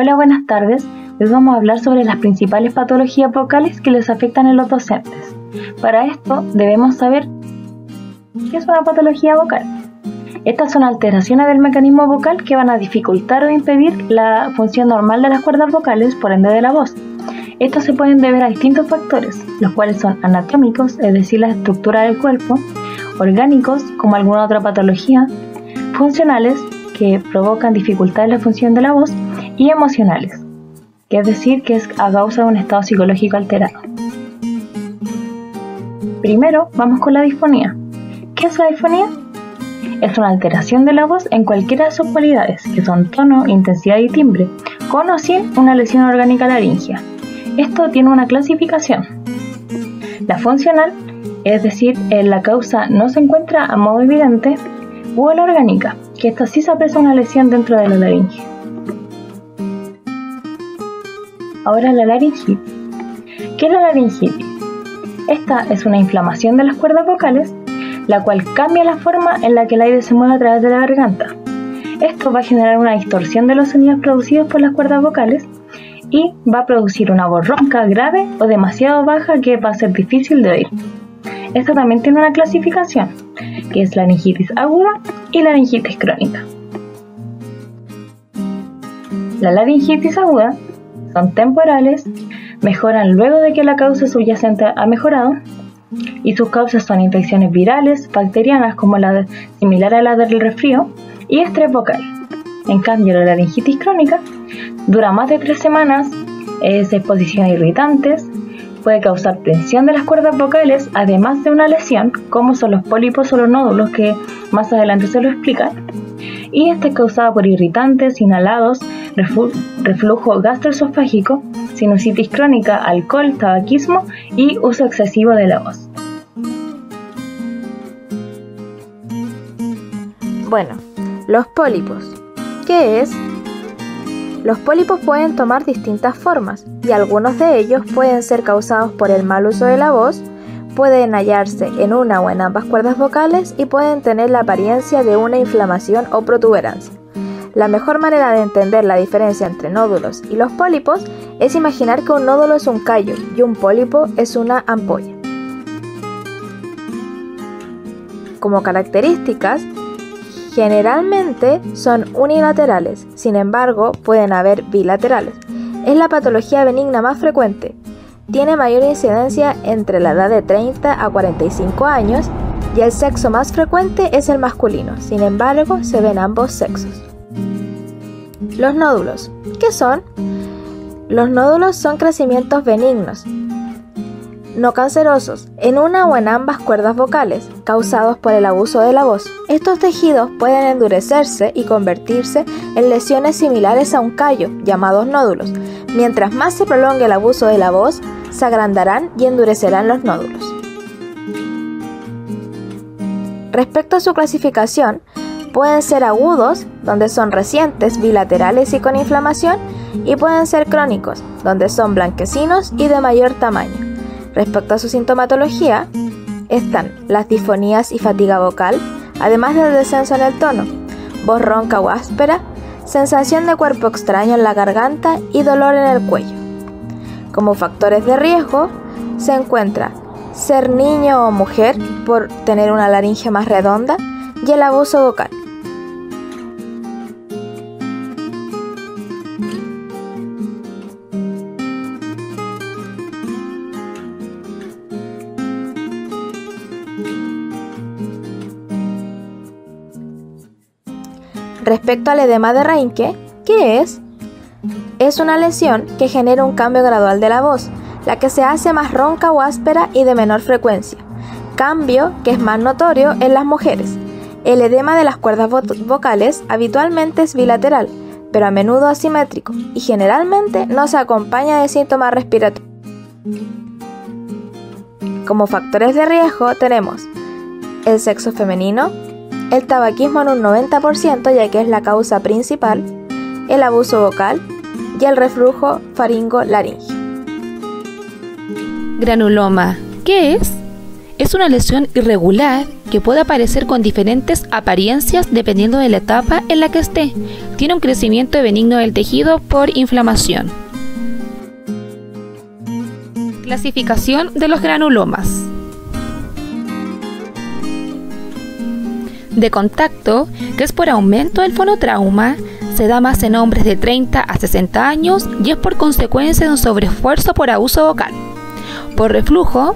Hola, buenas tardes. Hoy vamos a hablar sobre las principales patologías vocales que les afectan a los docentes. Para esto debemos saber qué es una patología vocal. Estas son alteraciones del mecanismo vocal que van a dificultar o impedir la función normal de las cuerdas vocales, por ende de la voz. Estos se pueden deber a distintos factores, los cuales son anatómicos, es decir, la estructura del cuerpo, orgánicos, como alguna otra patología, funcionales, que provocan dificultad en la función de la voz, y emocionales, que es decir, que es a causa de un estado psicológico alterado. Primero, vamos con la disfonía. ¿Qué es la disfonía? Es una alteración de la voz en cualquiera de sus cualidades, que son tono, intensidad y timbre, con o sin una lesión orgánica laringea. Esto tiene una clasificación. La funcional, es decir, la causa no se encuentra a modo evidente, o la orgánica, que esta sí se aprecia una lesión dentro de la laringe. Ahora la laringitis. ¿Qué es la laringitis? Esta es una inflamación de las cuerdas vocales, la cual cambia la forma en la que el aire se mueve a través de la garganta. Esto va a generar una distorsión de los sonidos producidos por las cuerdas vocales y va a producir una voz ronca, grave o demasiado baja que va a ser difícil de oír. Esta también tiene una clasificación, que es laringitis aguda y laringitis crónica. La laringitis aguda son temporales, mejoran luego de que la causa subyacente ha mejorado, y sus causas son infecciones virales, bacterianas como similar a la del resfrío, y estrés vocal. En cambio, la laringitis crónica dura más de 3 semanas, es exposición a irritantes, puede causar tensión de las cuerdas vocales, además de una lesión, como son los pólipos o los nódulos, que más adelante se lo explican, y esta es causada por irritantes, inhalados, reflujo gastroesofágico, sinusitis crónica, alcohol, tabaquismo y uso excesivo de la voz. Bueno, los pólipos. ¿Qué es? Los pólipos pueden tomar distintas formas y algunos de ellos pueden ser causados por el mal uso de la voz, pueden hallarse en una o en ambas cuerdas vocales y pueden tener la apariencia de una inflamación o protuberancia. La mejor manera de entender la diferencia entre nódulos y los pólipos es imaginar que un nódulo es un callo y un pólipo es una ampolla. Como características, generalmente son unilaterales, sin embargo pueden haber bilaterales. Es la patología benigna más frecuente. Tiene mayor incidencia entre la edad de 30 a 45 años y el sexo más frecuente es el masculino, sin embargo se ven ambos sexos. Los nódulos. ¿Qué son? Los nódulos son crecimientos benignos, no cancerosos, en una o en ambas cuerdas vocales, causados por el abuso de la voz. Estos tejidos pueden endurecerse y convertirse en lesiones similares a un callo, llamados nódulos. Mientras más se prolongue el abuso de la voz, se agrandarán y endurecerán los nódulos. Respecto a su clasificación, pueden ser agudos, donde son recientes, bilaterales y con inflamación, y pueden ser crónicos, donde son blanquecinos y de mayor tamaño. Respecto a su sintomatología, están las disfonías y fatiga vocal, además del descenso en el tono, voz ronca o áspera, sensación de cuerpo extraño en la garganta y dolor en el cuello. Como factores de riesgo se encuentra ser niño o mujer por tener una laringe más redonda y el abuso vocal. Respecto al edema de Reinke, ¿qué es? Es una lesión que genera un cambio gradual de la voz, la que se hace más ronca o áspera y de menor frecuencia, cambio que es más notorio en las mujeres. El edema de las cuerdas vocales habitualmente es bilateral, pero a menudo asimétrico y generalmente no se acompaña de síntomas respiratorios. Como factores de riesgo tenemos el sexo femenino, el tabaquismo en un 90% ya que es la causa principal, el abuso vocal y el reflujo faringo-laringio. Granuloma, ¿qué es? Es una lesión irregular que puede aparecer con diferentes apariencias dependiendo de la etapa en la que esté. Tiene un crecimiento benigno del tejido por inflamación. Clasificación de los granulomas. De contacto, que es por aumento del fonotrauma, se da más en hombres de 30 a 60 años y es por consecuencia de un sobreesfuerzo por abuso vocal. Por reflujo,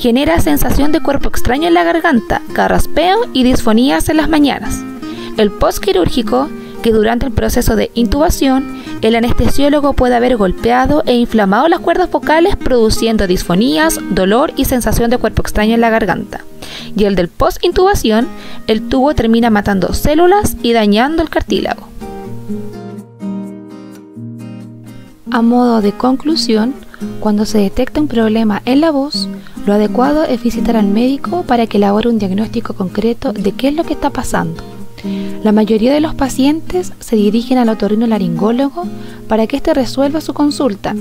genera sensación de cuerpo extraño en la garganta, carraspeo y disfonías en las mañanas. El postquirúrgico, que durante el proceso de intubación, el anestesiólogo puede haber golpeado e inflamado las cuerdas vocales produciendo disfonías, dolor y sensación de cuerpo extraño en la garganta. Y el del postintubación, el tubo termina matando células y dañando el cartílago. A modo de conclusión, cuando se detecta un problema en la voz, lo adecuado es visitar al médico para que elabore un diagnóstico concreto de qué es lo que está pasando. La mayoría de los pacientes se dirigen al otorrinolaringólogo para que éste resuelva su consulta.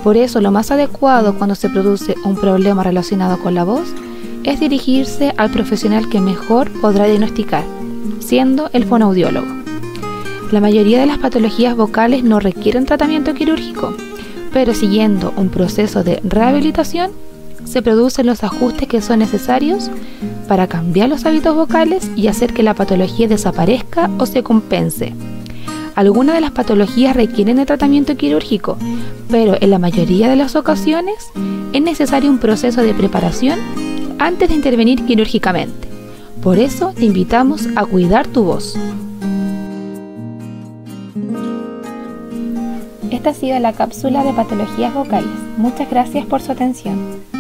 Por eso, lo más adecuado cuando se produce un problema relacionado con la voz es dirigirse al profesional que mejor podrá diagnosticar, siendo el fonoaudiólogo. La mayoría de las patologías vocales no requieren tratamiento quirúrgico, pero siguiendo un proceso de rehabilitación, se producen los ajustes que son necesarios para cambiar los hábitos vocales y hacer que la patología desaparezca o se compense. Algunas de las patologías requieren de tratamiento quirúrgico, pero en la mayoría de las ocasiones es necesario un proceso de preparación antes de intervenir quirúrgicamente. Por eso te invitamos a cuidar tu voz. Esta ha sido la cápsula de patologías vocales. Muchas gracias por su atención.